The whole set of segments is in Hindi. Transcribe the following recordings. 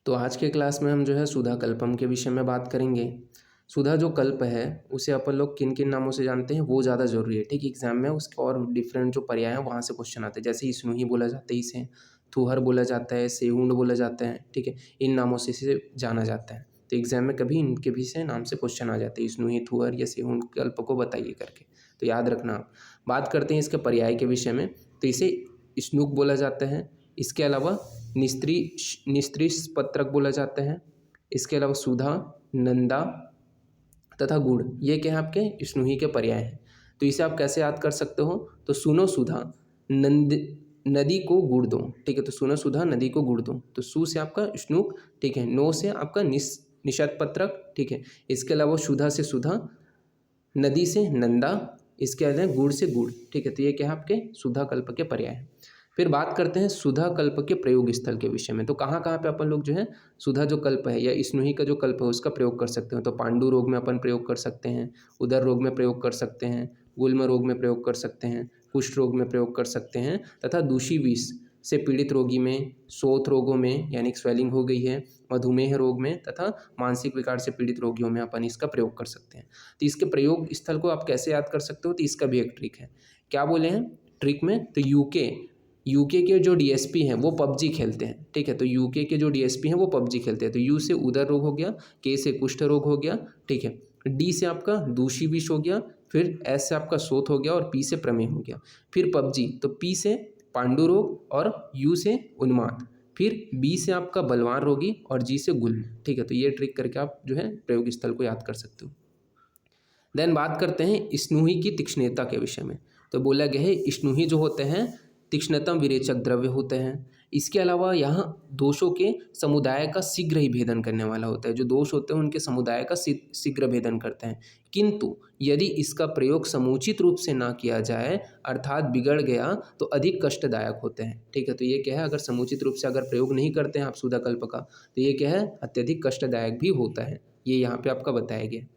तो आज के क्लास में हम जो है सुधा कल्पम के विषय में बात करेंगे। सुधा जो कल्प है उसे अपन लोग किन किन नामों से जानते हैं वो ज़्यादा ज़रूरी है, ठीक है। एग्जाम में उसके और डिफरेंट जो पर्याय हैं वहाँ से क्वेश्चन आते हैं, जैसे स्नूही बोला जाता है, इसे थुहर बोला जाता है, सेहुंड बोला जाता है, ठीक है। इन नामों से इसे जाना जाता है। तो एग्जाम में कभी इनके भी से नाम से क्वेश्चन आ जाते हैं, स्नूही, थुहर या सेहुंड कल्प को बताइए करके, तो याद रखना आप। बात करते हैं इसके पर्याय के विषय में। तो इसे स्नूक बोला जाता है, इसके अलावा निस्त्रीशपत्रक बोला जाता है, इसके अलावा सुधा, नंदा तथा गुड़, ये क्या है आपके स्नूही के पर्याय हैं। तो इसे आप कैसे याद कर सकते हो, तो सुनो सुधा नंद नदी को गुड़ दो, ठीक है। तो सुनो सुधा नदी को गुड़ दो, तो सु से आपका स्नूक, ठीक है। नो से आपका निषद पत्रक, ठीक है। इसके अलावा सुधा से सुधा, नदी से नंदा, इसके अलावा गुड़ से गुड़, ठीक है। तो ये क्या है आपके सुधा कल्प के पर्याय हैं। फिर बात करते हैं सुधा कल्प के प्रयोग स्थल के विषय में। तो कहाँ कहाँ पे अपन लोग जो है सुधा जो कल्प है या स्नूही का जो कल्प है उसका प्रयोग कर सकते हैं। तो पांडु रोग में अपन प्रयोग कर सकते हैं, उदर रोग में प्रयोग कर सकते हैं, गुल्म रोग में प्रयोग कर सकते हैं, कुष्ठ रोग में प्रयोग कर सकते हैं, तथा दूषी विष से पीड़ित रोगी में, शोथ रोगों में यानी स्वेलिंग हो गई है, मधुमेह रोग में तथा मानसिक विकार से पीड़ित रोगियों में अपन इसका प्रयोग कर सकते हैं। तो इसके प्रयोग स्थल को आप कैसे याद कर सकते हो, तो इसका भी एक ट्रिक है। क्या बोले हैं ट्रिक में, तो यूके के जो डीएसपी हैं वो पबजी खेलते हैं, ठीक है। तो यूके के जो डीएसपी हैं वो पबजी खेलते हैं। तो यू से उदर रोग हो गया, के से कुष्ठ रोग हो गया, ठीक है। डी से आपका दूषी विष हो गया, फिर एस से आपका शोथ हो गया और पी से प्रमेह हो गया। फिर पबजी, तो पी से पांडु रोग और यू से उन्माद, फिर बी से आपका बलवान रोगी और जी से गुल्म, ठीक है। तो ये ट्रिक करके आप जो है प्रयोग स्थल को याद कर सकते हो। देन बात करते हैं स्नूही की तीक्ष्णता के विषय में। तो बोला गया है स्नूही जो होते हैं तीक्ष्णतम विरेचक द्रव्य होते हैं। इसके अलावा यहाँ दोषों के समुदाय का शीघ्र ही भेदन करने वाला होता है। जो दोष होते हैं उनके समुदाय का शीघ्र भेदन करते हैं। किंतु यदि इसका प्रयोग समुचित रूप से ना किया जाए अर्थात बिगड़ गया तो अधिक कष्टदायक होते हैं, ठीक है। तो ये क्या है, अगर समुचित रूप से अगर प्रयोग नहीं करते हैं आप सुधा कल्प का तो ये क्या है, अत्यधिक कष्टदायक भी होता है। ये यहाँ पे आपका बताया गया।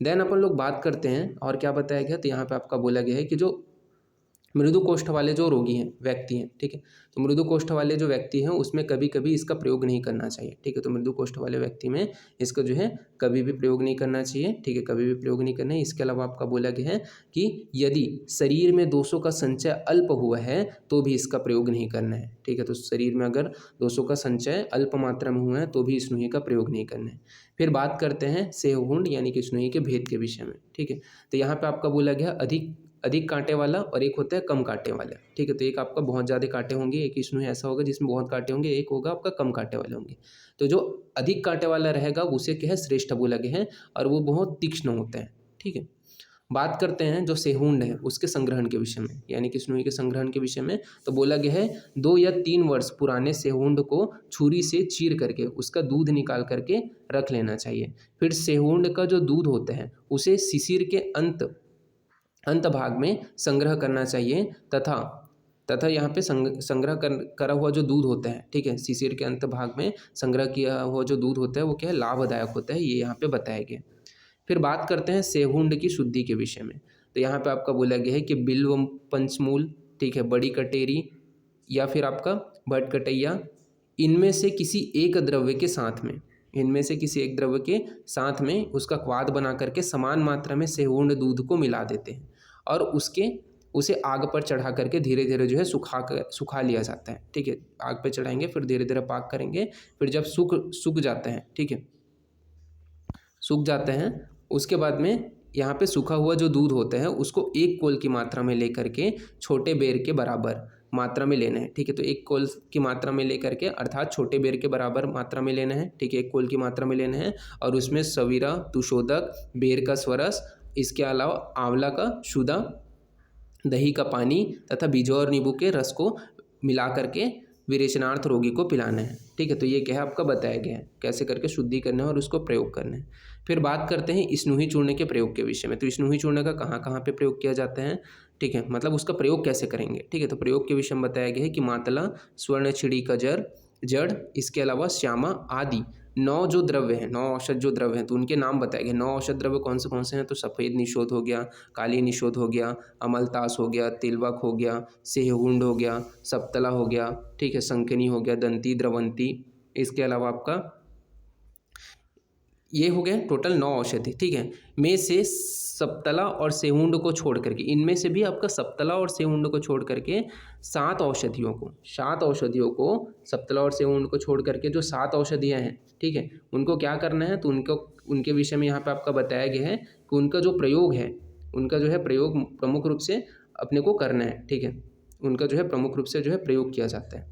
देन अपन लोग बात करते हैं और क्या बताया गया, तो यहाँ पे आपका बोला गया है कि जो मृदु कोष्ठ वाले जो रोगी हैं, व्यक्ति हैं, ठीक है। तो मृदु कोष्ठ वाले जो व्यक्ति हैं उसमें कभी कभी इसका प्रयोग नहीं करना चाहिए, ठीक है। तो मृदु कोष्ठ वाले व्यक्ति में इसका जो है कभी भी प्रयोग नहीं करना चाहिए, ठीक है। कभी भी प्रयोग नहीं करना है। इसके अलावा आपका बोला गया है कि यदि शरीर में दोषों का संचय अल्प हुआ है तो भी इसका प्रयोग नहीं करना है, ठीक है। तो शरीर में अगर दोषों का संचय अल्प मात्रा में हुआ है तो भी स्नूही का प्रयोग नहीं करना है। फिर बात करते हैं सेहुंड यानी कि स्नूही के भेद के विषय में, ठीक है। तो यहाँ पे आपका बोला गया अधिक कांटे वाला और एक होता है कम कांटे वाला, ठीक है। तो एक आपका बहुत ज़्यादा कांटे होंगे, एक स्नूही ऐसा होगा जिसमें बहुत कांटे होंगे, एक होगा आपका कम कांटे वाले होंगे। तो जो अधिक कांटे वाला रहेगा उसे क्या है, श्रेष्ठ बोला गया है और वो बहुत तीक्ष्ण होता है, ठीक है। बात करते हैं जो सेहुंड है उसके संग्रहण के विषय में, यानी कि स्नूही के संग्रहण के विषय में। तो बोला गया है 2 या 3 वर्ष पुराने सेहुंड को छुरी से चीर करके उसका दूध निकाल करके रख लेना चाहिए। फिर सेहुंड का जो दूध होता है उसे शिशिर के अंत भाग में संग्रह करना चाहिए तथा यहाँ पे संग्रह करा हुआ जो दूध होता है, ठीक है, शिशिर के अंत भाग में संग्रह किया हुआ जो दूध होता है वो क्या है, लाभदायक होता है। ये यहाँ पे बताया गया। फिर बात करते हैं सेहुंड की शुद्धि के विषय में। तो यहाँ पे आपका बोला गया है कि बिल्व पंचमूल, ठीक है, बड़ी कटेरी या फिर आपका भटकटैया, इनमें से किसी एक द्रव्य के साथ में उसका क्वाद बना करके समान मात्रा में सेहुंड दूध को मिला देते हैं और उसे आग पर चढ़ा करके धीरे धीरे जो है सुखा लिया जाता है, ठीक है। आग पे चढ़ाएंगे फिर धीरे धीरे पाक करेंगे, फिर जब सूख जाते हैं, ठीक है, सूख जाते हैं उसके बाद में यहाँ पे सूखा हुआ जो दूध होता है उसको 1 कोल की मात्रा में लेकर के छोटे बेर के बराबर मात्रा में लेना है, ठीक है। तो 1 कोल की मात्रा में लेकर के अर्थात छोटे बेर के बराबर मात्रा में लेना है, ठीक है। 1 कोल की मात्रा में लेना है और उसमें सवीरा, तुशोदक, बेर का स्वरस, इसके अलावा आंवला का शुदा, दही का पानी तथा बिजौर नींबू के रस को मिला करके विरेचनार्थ रोगी को पिलाना है, ठीक है। तो ये क्या है आपका बताया गया है कैसे करके शुद्धि करना है और उसको प्रयोग करना है। फिर बात करते हैं स्नूही चूर्ण के प्रयोग के विषय में। तो स्नूही चूर्ण का कहाँ कहाँ पे प्रयोग किया जाता है, ठीक है, मतलब उसका प्रयोग कैसे करेंगे, ठीक है। तो प्रयोग के विषय में बताया गया है कि मातला, स्वर्ण छिड़ी का जड़, इसके अलावा श्यामा आदि 9 जो द्रव्य हैं, 9 औषध जो द्रव्य हैं तो उनके नाम बताए गए। 9 औषध द्रव्य कौन से हैं, तो सफ़ेद निशोध हो गया, काली निशोध हो गया, अमलतास हो गया, तिलवक हो गया, सेहुंड हो गया, सप्तला हो गया, ठीक है, संकिनी हो गया, दंती, द्रवंती, इसके अलावा आपका ये हो गया टोटल 9 औषधि, ठीक है। में से सप्तला और सेहुंड को छोड़ करके, इनमें से भी आपका सप्तला और सेहुंड को छोड़ करके 7 औषधियों को सप्तला और सेहुंड को छोड़ करके जो 7 औषधियाँ हैं, ठीक है, उनको क्या करना है, तो उनके विषय में यहाँ पे आपका बताया गया है कि उनका जो प्रयोग है, उनका जो है प्रयोग प्रमुख रूप से अपने को करना है, ठीक है। उनका जो है प्रमुख रूप से जो है प्रयोग किया जाता है।